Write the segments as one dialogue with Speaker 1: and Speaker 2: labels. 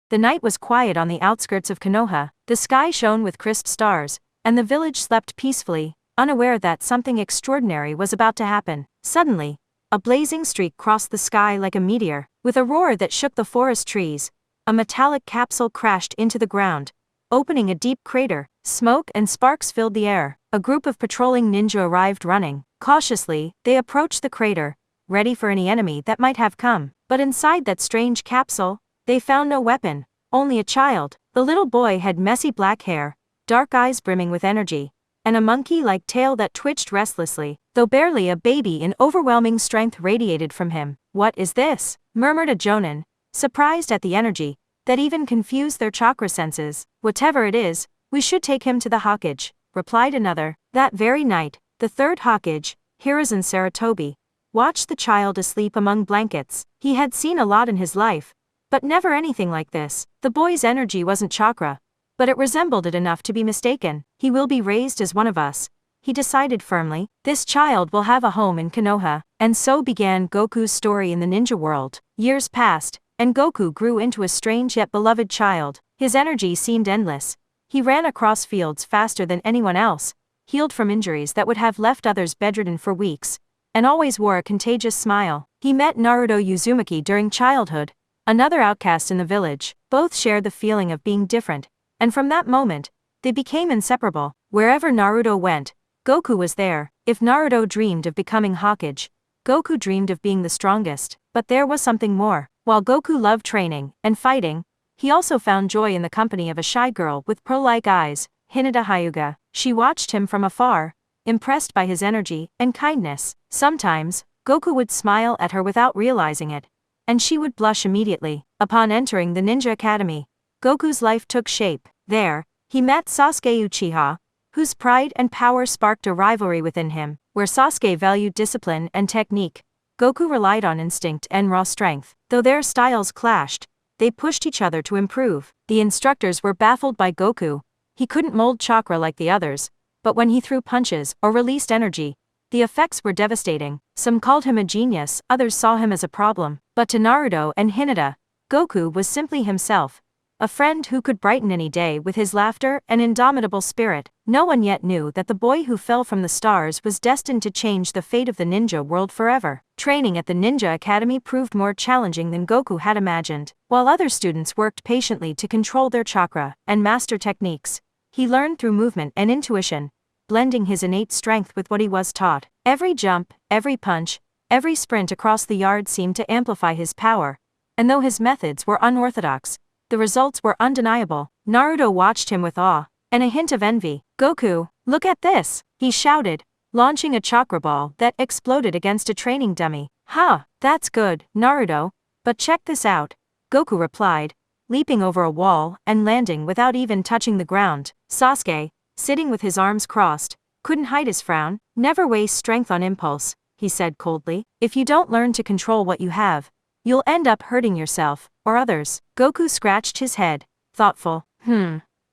Speaker 1: The night was quiet on the outskirts of Konoha, the sky shone with crisp stars, and the village slept peacefully, unaware that something extraordinary was about to happen. Suddenly, a blazing streak crossed the sky like a meteor. With a roar that shook the forest trees, a metallic capsule crashed into the ground, opening a deep crater. Smoke and sparks filled the air. A group of patrolling ninja arrived running. Cautiously, they approached the crater, ready for any enemy that might have come. But inside that strange capsule, they found no weapon, only a child. The little boy had messy black hair, dark eyes brimming with energy, and a monkey-like tail that twitched restlessly. Though barely a baby, in overwhelming strength radiated from him. "What is this?" murmured a jonin, surprised at the energy that even confused their chakra senses. "Whatever it is, we should take him to the Hokage," replied another. That very night, the third Hokage, Hiruzen Sarutobi, watched the child asleep among blankets. He had seen a lot in his life, but never anything like this. The boy's energy wasn't chakra, but it resembled it enough to be mistaken. "He will be raised as one of us," he decided firmly. "This child will have a home in Konoha." And so began Goku's story in the ninja world. Years passed, and Goku grew into a strange yet beloved child. His energy seemed endless. He ran across fields faster than anyone else, healed from injuries that would have left others bedridden for weeks, and always wore a contagious smile. He met Naruto Uzumaki during childhood, another outcast in the village. Both shared the feeling of being different, and from that moment, they became inseparable. Wherever Naruto went, Goku was there. If Naruto dreamed of becoming Hokage, Goku dreamed of being the strongest. But there was something more. While Goku loved training and fighting, he also found joy in the company of a shy girl with pearl-like eyes, Hinata Hyuga. She watched him from afar, impressed by his energy and kindness. Sometimes, Goku would smile at her without realizing it, and she would blush immediately. Upon entering the Ninja Academy, Goku's life took shape. There, he met Sasuke Uchiha, whose pride and power sparked a rivalry within him. Where Sasuke valued discipline and technique, Goku relied on instinct and raw strength. Though their styles clashed, they pushed each other to improve. The instructors were baffled by Goku. He couldn't mold chakra like the others, but when he threw punches or released energy, the effects were devastating. Some called him a genius, others saw him as a problem. But to Naruto and Hinata, Goku was simply himself, a friend who could brighten any day with his laughter and indomitable spirit. No one yet knew that the boy who fell from the stars was destined to change the fate of the ninja world forever. Training at the Ninja Academy proved more challenging than Goku had imagined. While other students worked patiently to control their chakra and master techniques, he learned through movement and intuition, blending his innate strength with what he was taught. Every jump, every punch, every sprint across the yard seemed to amplify his power, and though his methods were unorthodox, the results were undeniable. Naruto watched him with awe and a hint of envy. "Goku, look at this!" he shouted, launching a chakra ball that exploded against a training dummy. "Huh, that's good, Naruto, but check this out," Goku replied, leaping over a wall and landing without even touching the ground. Sasuke, sitting with his arms crossed, couldn't hide his frown. "Never waste strength on impulse," he said coldly. "If you don't learn to control what you have, you'll end up hurting yourself or others." Goku scratched his head, thoughtful.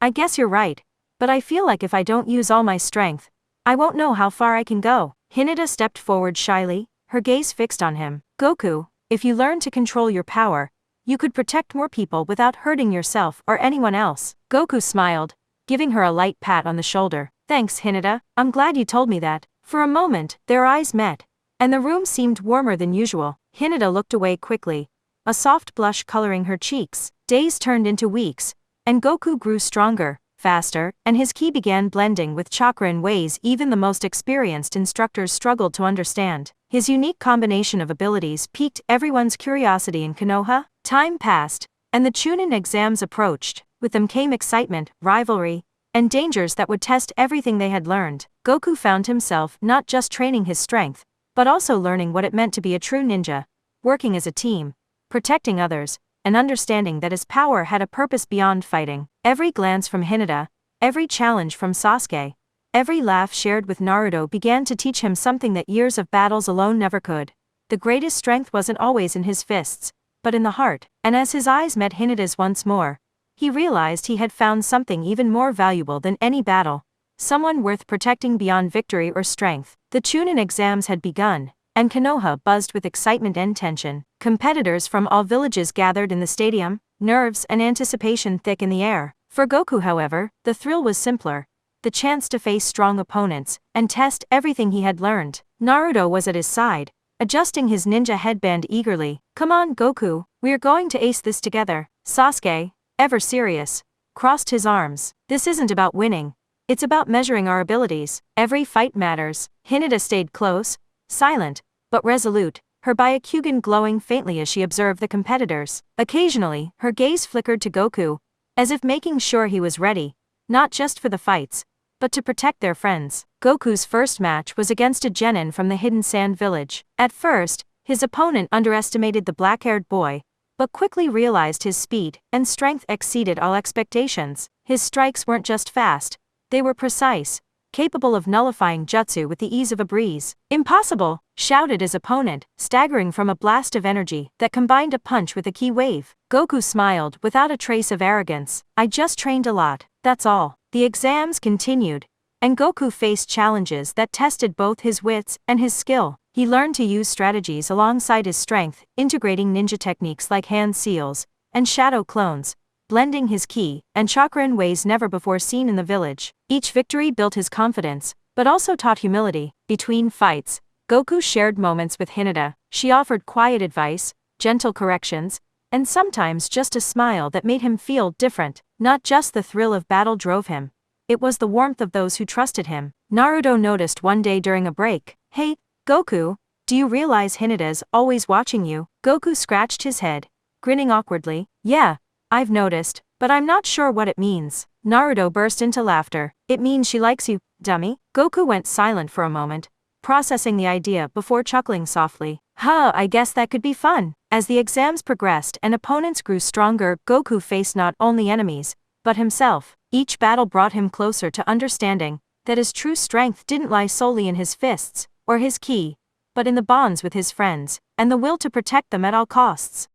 Speaker 1: I guess you're right, but I feel like if I don't use all my strength, I won't know how far I can go." Hinata stepped forward shyly, her gaze fixed on him. "Goku, if you learn to control your power, you could protect more people without hurting yourself or anyone else." Goku smiled, giving her a light pat on the shoulder. "Thanks, Hinata, I'm glad you told me that." For a moment, their eyes met, and the room seemed warmer than usual. Hinata looked away quickly, a soft blush coloring her cheeks. Days turned into weeks, and Goku grew stronger, faster, and his ki began blending with chakra in ways even the most experienced instructors struggled to understand. His unique combination of abilities piqued everyone's curiosity in Konoha. Time passed, and the Chunin exams approached. With them came excitement, rivalry, and dangers that would test everything they had learned. Goku found himself not just training his strength, but also learning what it meant to be a true ninja, working as a team, protecting others, and understanding that his power had a purpose beyond fighting. Every glance from Hinata, every challenge from Sasuke, every laugh shared with Naruto began to teach him something that years of battles alone never could. The greatest strength wasn't always in his fists, but in the heart. And as his eyes met Hinata's once more, he realized he had found something even more valuable than any battle, someone worth protecting beyond victory or strength. The Chunin exams had begun, and Konoha buzzed with excitement and tension. Competitors from all villages gathered in the stadium, nerves and anticipation thick in the air. For Goku, however, the thrill was simpler. The chance to face strong opponents and test everything he had learned. Naruto was at his side, adjusting his ninja headband eagerly. "Come on, Goku, we're going to ace this together." Sasuke, ever serious, crossed his arms. "This isn't about winning. It's about measuring our abilities. Every fight matters." Hinata stayed close, silent, but resolute, her Byakugan glowing faintly as she observed the competitors. Occasionally, her gaze flickered to Goku, as if making sure he was ready, not just for the fights, but to protect their friends. Goku's first match was against a genin from the hidden sand village. At first, his opponent underestimated the black-haired boy, but quickly realized his speed and strength exceeded all expectations. His strikes weren't just fast, they were precise, capable of nullifying jutsu with the ease of a breeze. "Impossible!" shouted his opponent, staggering from a blast of energy that combined a punch with a ki wave. Goku smiled without a trace of arrogance. "I just trained a lot, that's all." The exams continued, and Goku faced challenges that tested both his wits and his skill. He learned to use strategies alongside his strength, integrating ninja techniques like hand seals and shadow clones, blending his ki and chakra in ways never before seen in the village. Each victory built his confidence, but also taught humility. Between fights, Goku shared moments with Hinata. She offered quiet advice, gentle corrections, and sometimes just a smile that made him feel different. Not just the thrill of battle drove him. It was the warmth of those who trusted him. Naruto noticed one day during a break, "Hey, Goku, do you realize Hinata's always watching you?" Goku scratched his head, grinning awkwardly. "Yeah, I've noticed, but I'm not sure what it means." Naruto burst into laughter. "It means she likes you, dummy." Goku went silent for a moment, processing the idea before chuckling softly. "Huh, I guess that could be fun." As the exams progressed and opponents grew stronger, Goku faced not only enemies, but himself. Each battle brought him closer to understanding that his true strength didn't lie solely in his fists or his ki, but in the bonds with his friends and the will to protect them at all costs.